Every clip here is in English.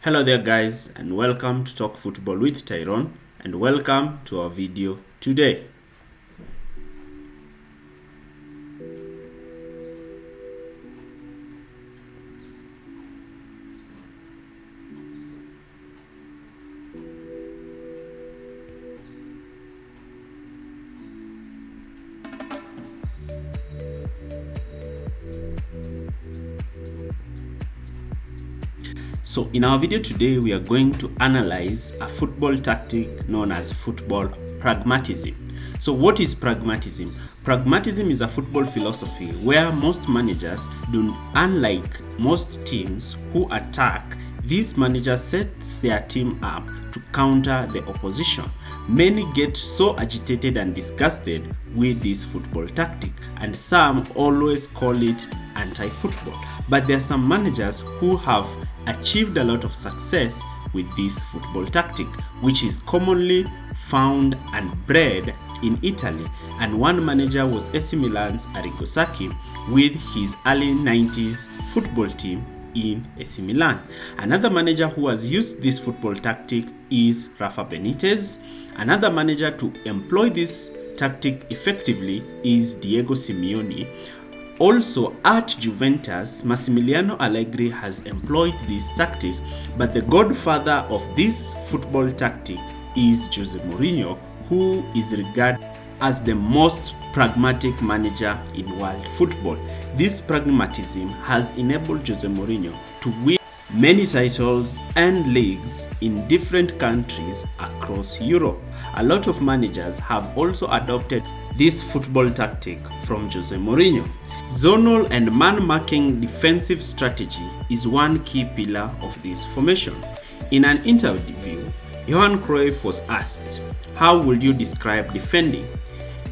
Hello there guys, and welcome to Talk Football with Tyrone, and welcome to our video today. So in our video today, we are going to analyze a football tactic known as football pragmatism. So what is pragmatism? Pragmatism is a football philosophy where most managers do, unlike most teams who attack, this manager sets their team up to counter the opposition. Many get so agitated and disgusted with this football tactic, and some always call it anti-football. But there are some managers who have achieved a lot of success with this football tactic, which is commonly found and bred in Italy. And one manager was AC Milan's Arrigo Sacchi with his early 90s football team in AC Milan. Another manager who has used this football tactic is Rafa Benitez. Another manager to employ this tactic effectively is Diego Simeone. Also at Juventus, Massimiliano Allegri has employed this tactic, but the godfather of this football tactic is Jose Mourinho, who is regarded as the most pragmatic manager in world football. This pragmatism has enabled Jose Mourinho to win many titles and leagues in different countries across Europe. A lot of managers have also adopted this football tactic from Jose Mourinho. Zonal and man-marking defensive strategy is one key pillar of this formation. In an interview, Johan Cruyff was asked, "How would you describe defending?"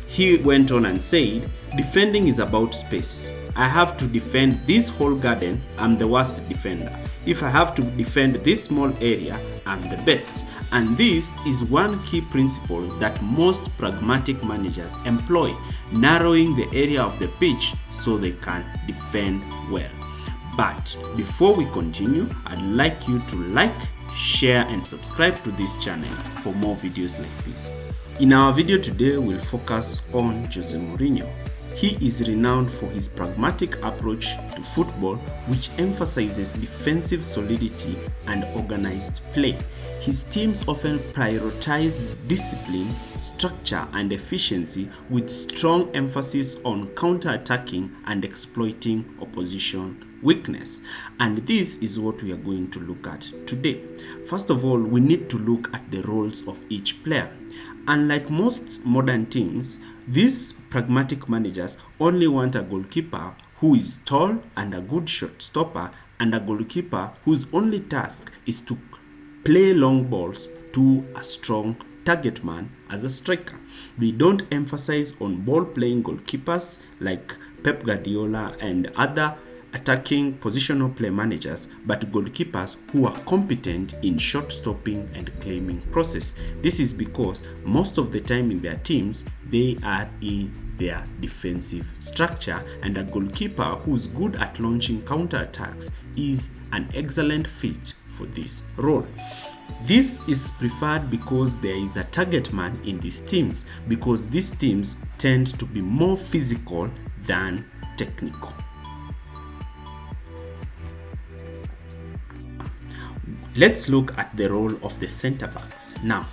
He went on and said, "Defending is about space. I have to defend this whole garden, I'm the worst defender. If I have to defend this small area, I'm the best." And this is one key principle that most pragmatic managers employ, narrowing the area of the pitch so they can defend well. But before we continue, I'd like you to like, share and subscribe to this channel for more videos like this. In our video today, we'll focus on Jose Mourinho. He is renowned for his pragmatic approach to football, which emphasizes defensive solidity and organized play. His teams often prioritize discipline, structure, and efficiency, with strong emphasis on counter-attacking and exploiting opposition weakness. And this is what we are going to look at today. First of all, we need to look at the roles of each player. Unlike most modern teams, these pragmatic managers only want a goalkeeper who is tall and a good shot stopper, and a goalkeeper whose only task is to play long balls to a strong target man as a striker. They don't emphasize on ball playing goalkeepers like Pep Guardiola and other attacking positional play managers, but goalkeepers who are competent in shot stopping and claiming process. This is because most of the time in their teams, they are in their defensive structure, and a goalkeeper who's good at launching counterattacks is an excellent fit for this role. This is preferred because there is a target man in these teams, because these teams tend to be more physical than technical. Let's look at the role of the center backs. Now,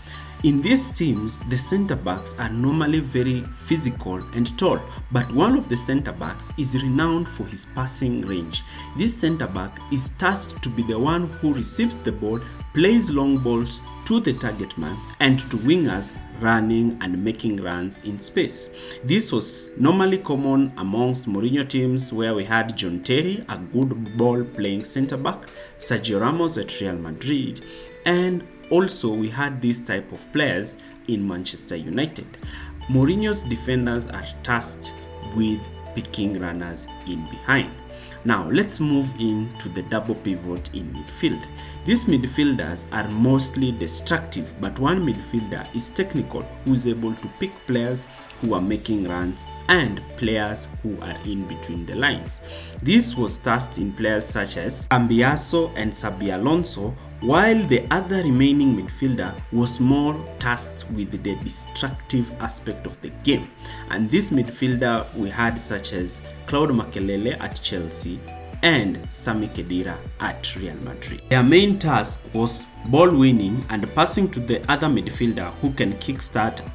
in these teams, the center backs are normally very physical and tall, but one of the center backs is renowned for his passing range. This center back is tasked to be the one who receives the ball, plays long balls to the target man, and to wingers running and making runs in space. This was normally common amongst Mourinho teams, where we had John Terry, a good ball playing center back, Sergio Ramos at Real Madrid, and also we had this type of players in Manchester United. Mourinho's defenders are tasked with picking runners in behind. Now let's move into the double pivot in midfield. These midfielders are mostly destructive, but one midfielder is technical, who is able to pick players who are making runs and players who are in between the lines. This was tasked in players such as Cambiaso and Xabi Alonso, while the other remaining midfielder was more tasked with the destructive aspect of the game. And this midfielder we had such as Claude Makelele at Chelsea and Sami Khedira at Real Madrid. Their main task was ball winning and passing to the other midfielder who can kickstart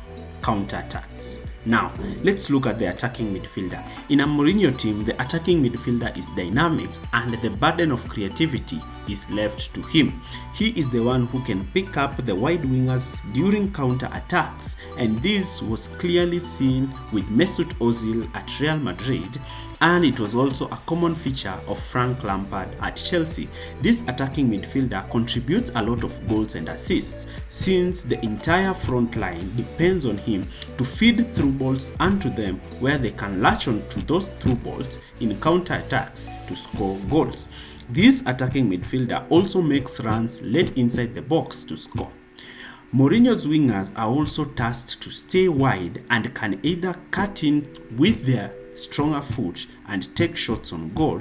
counter-attacks. Now, let's look at the attacking midfielder. In a Mourinho team, the attacking midfielder is dynamic and the burden of creativity is left to him. He is the one who can pick up the wide wingers during counter-attacks, and this was clearly seen with Mesut Ozil at Real Madrid, and it was also a common feature of Frank Lampard at Chelsea. This attacking midfielder contributes a lot of goals and assists, since the entire front line depends on him to feed through balls onto them, where they can latch on to those through balls in counter-attacks to score goals. This attacking midfielder also makes runs late inside the box to score. Mourinho's wingers are also tasked to stay wide and can either cut in with their stronger foot and take shots on goal.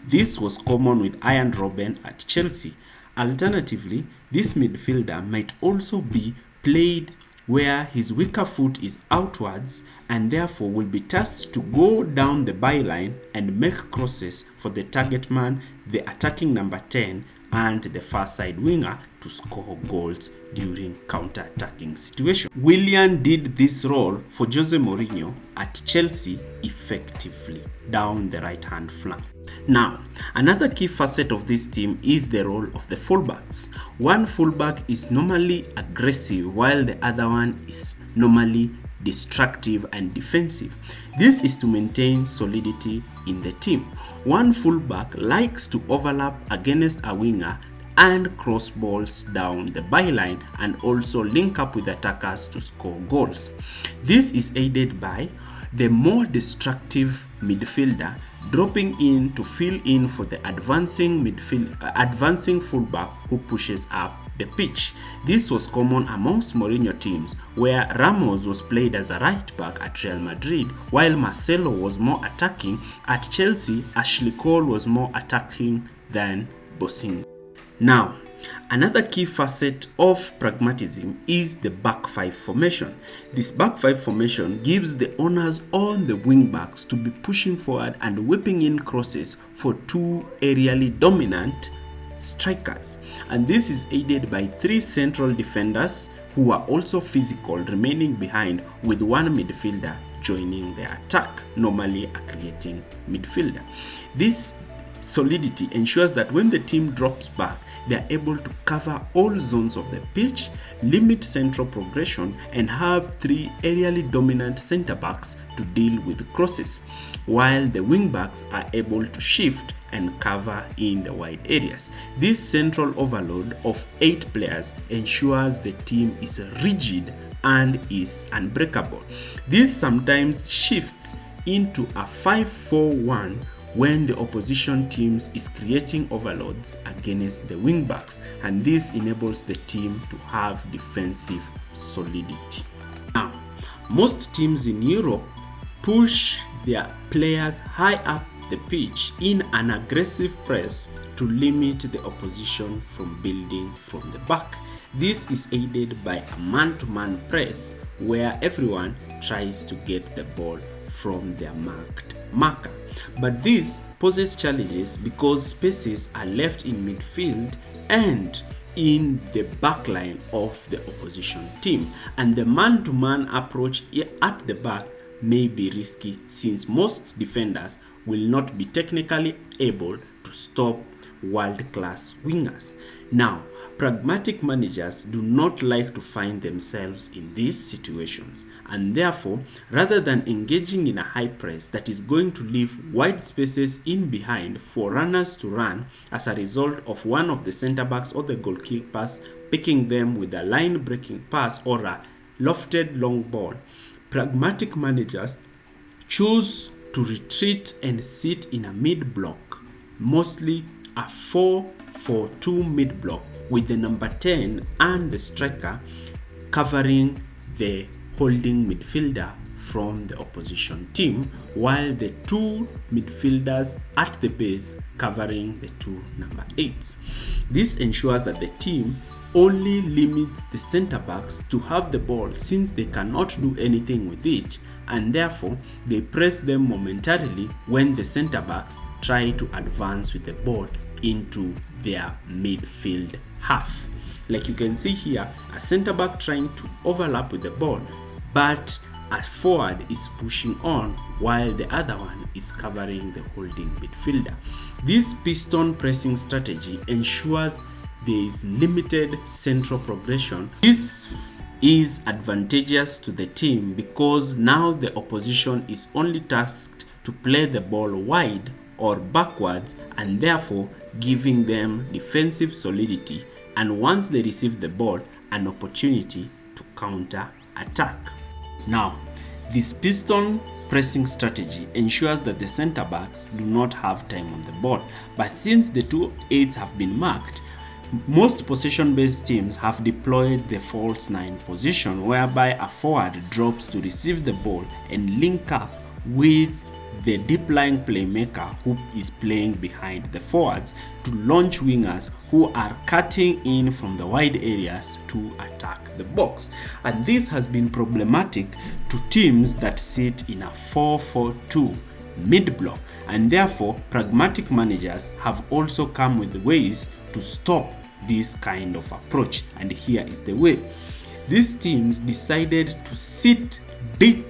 This was common with Arjen Robben at Chelsea. Alternatively, this midfielder might also be played where his weaker foot is outwards and therefore will be tasked to go down the byline and make crosses for the target man, the attacking number 10, and the far side winger to score goals during counter-attacking situations. Willian did this role for Jose Mourinho at Chelsea effectively down the right-hand flank. Now, another key facet of this team is the role of the fullbacks. One fullback is normally aggressive while the other one is normally destructive and defensive. This is to maintain solidity in the team. One fullback likes to overlap against a winger and cross balls down the byline and also link up with attackers to score goals. This is aided by the more destructive midfielder dropping in to fill in for the advancing fullback who pushes up the pitch. This was common amongst Mourinho teams, where Ramos was played as a right back at Real Madrid, while Marcelo was more attacking. At Chelsea, Ashley Cole was more attacking than Bossing. Now, another key facet of pragmatism is the back five formation. This back five formation gives the owners on the wing backs to be pushing forward and whipping in crosses for two aerially dominant strikers, and this is aided by three central defenders who are also physical remaining behind, with one midfielder joining the attack, normally a creating midfielder. This solidity ensures that when the team drops back, they are able to cover all zones of the pitch, limit central progression, and have three aerially dominant centre backs to deal with crosses, while the wing backs are able to shift and cover in the wide areas. This central overload of 8 players ensures the team is rigid and is unbreakable. This sometimes shifts into a 5-4-1 when the opposition teams is creating overloads against the wing backs, and this enables the team to have defensive solidity. Now, most teams in Europe push their players high up the pitch in an aggressive press to limit the opposition from building from the back. This is aided by a man-to-man press where everyone tries to get the ball from their marked marker. But this poses challenges because spaces are left in midfield and in the backline of the opposition team, and the man-to-man approach at the back may be risky since most defenders will not be technically able to stop world-class wingers. Now, pragmatic managers do not like to find themselves in these situations, and therefore, rather than engaging in a high press that is going to leave wide spaces in behind for runners to run as a result of one of the center backs or the goalkeepers picking them with a line-breaking pass or a lofted long ball, pragmatic managers choose to retreat and sit in a mid-block, mostly a 4-4-2 mid-block, with the number 10 and the striker covering the holding midfielder from the opposition team, while the two midfielders at the base covering the two number 8s. This ensures that the team only limits the center backs to have the ball, since they cannot do anything with it, and therefore they press them momentarily when the center backs try to advance with the ball into their midfield half. Like you can see here, a center back trying to overlap with the ball, but a forward is pushing on while the other one is covering the holding midfielder. This piston pressing strategy ensures there is limited central progression. This is advantageous to the team because now the opposition is only tasked to play the ball wide or backwards, and therefore giving them defensive solidity, and once they receive the ball, an opportunity to counter attack. Now, this piston pressing strategy ensures that the center backs do not have time on the ball, but since the two 8s have been marked, most possession-based teams have deployed the false 9 position, whereby a forward drops to receive the ball and link up with the deep-lying playmaker who is playing behind the forwards to launch wingers who are cutting in from the wide areas to attack the box. And this has been problematic to teams that sit in a 4-4-2 mid-block, and therefore pragmatic managers have also come with ways to stop this kind of approach. And here is the way. These teams decided to sit deep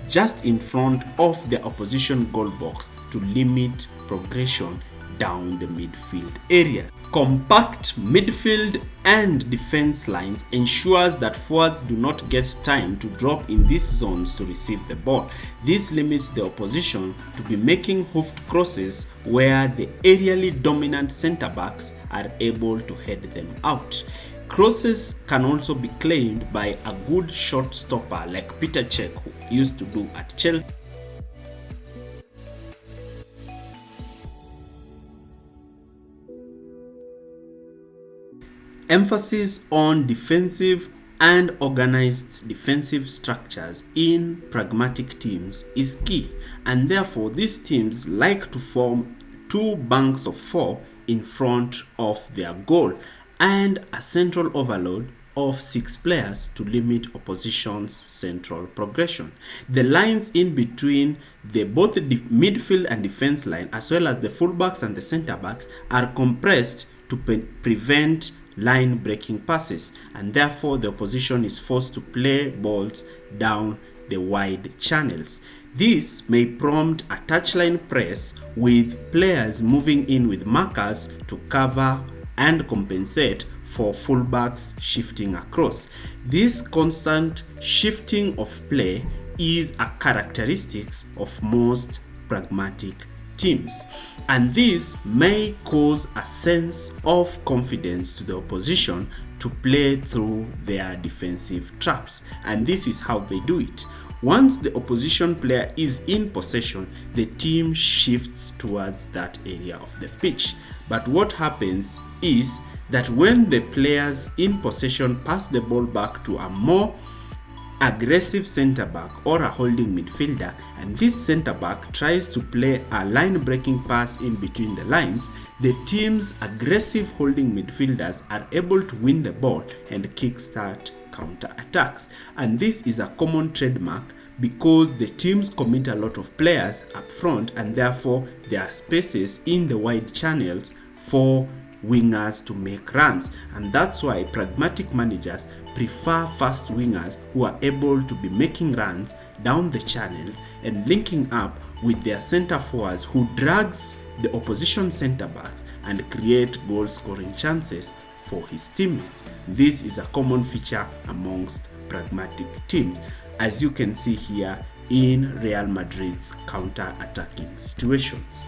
just in front of the opposition goal box to limit progression down the midfield area. Compact midfield and defense lines ensures that forwards do not get time to drop in these zones to receive the ball. This limits the opposition to be making hoofed crosses where the aerially dominant center backs are able to head them out. Crosses can also be claimed by a good shot stopper like Peter Cech, who used to do at Chelsea. Emphasis on defensive and organized defensive structures in pragmatic teams is key, and therefore these teams like to form two banks of 4 in front of their goal and a central overload of 6 players to limit opposition's central progression. The lines in between both the midfield and defense line, as well as the fullbacks and the center backs, are compressed to prevent line breaking passes, and therefore the opposition is forced to play balls down the wide channels. This may prompt a touchline press with players moving in with markers to cover and compensate for fullbacks shifting across. This constant shifting of play is a characteristic of most pragmatic teams, and this may cause a sense of confidence to the opposition to play through their defensive traps, and this is how they do it. Once the opposition player is in possession, the team shifts towards that area of the pitch. But what happens is that when the players in possession pass the ball back to a more aggressive center back or a holding midfielder, and this center back tries to play a line breaking pass in between the lines, the team's aggressive holding midfielders are able to win the ball and kickstart counter attacks. And this is a common trademark because the teams commit a lot of players up front, and therefore there are spaces in the wide channels for wingers to make runs, and that's why pragmatic managers prefer fast wingers who are able to be making runs down the channels and linking up with their center forwards who drags the opposition center backs and create goal scoring chances for his teammates. This is a common feature amongst pragmatic teams, as you can see here in Real Madrid's counter-attacking situations.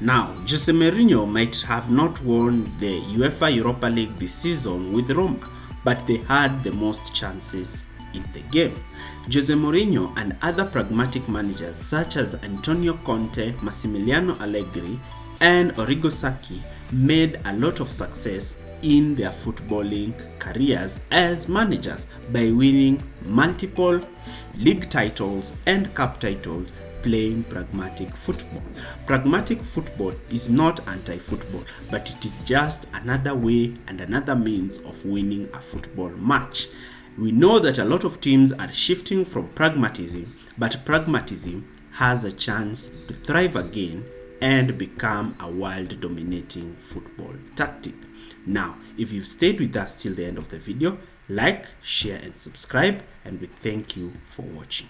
Now, Jose Mourinho might have not won the UEFA Europa League this season with Roma, but they had the most chances in the game. Jose Mourinho and other pragmatic managers such as Antonio Conte, Massimiliano Allegri, and Origo Sacchi made a lot of success in their footballing careers as managers by winning multiple league titles and cup titles playing pragmatic football. Pragmatic football is not anti-football, but it is just another way and another means of winning a football match. We know that a lot of teams are shifting from pragmatism, but pragmatism has a chance to thrive again and become a world-dominating football tactic. Now, if you've stayed with us till the end of the video, like, share, and subscribe, and we thank you for watching.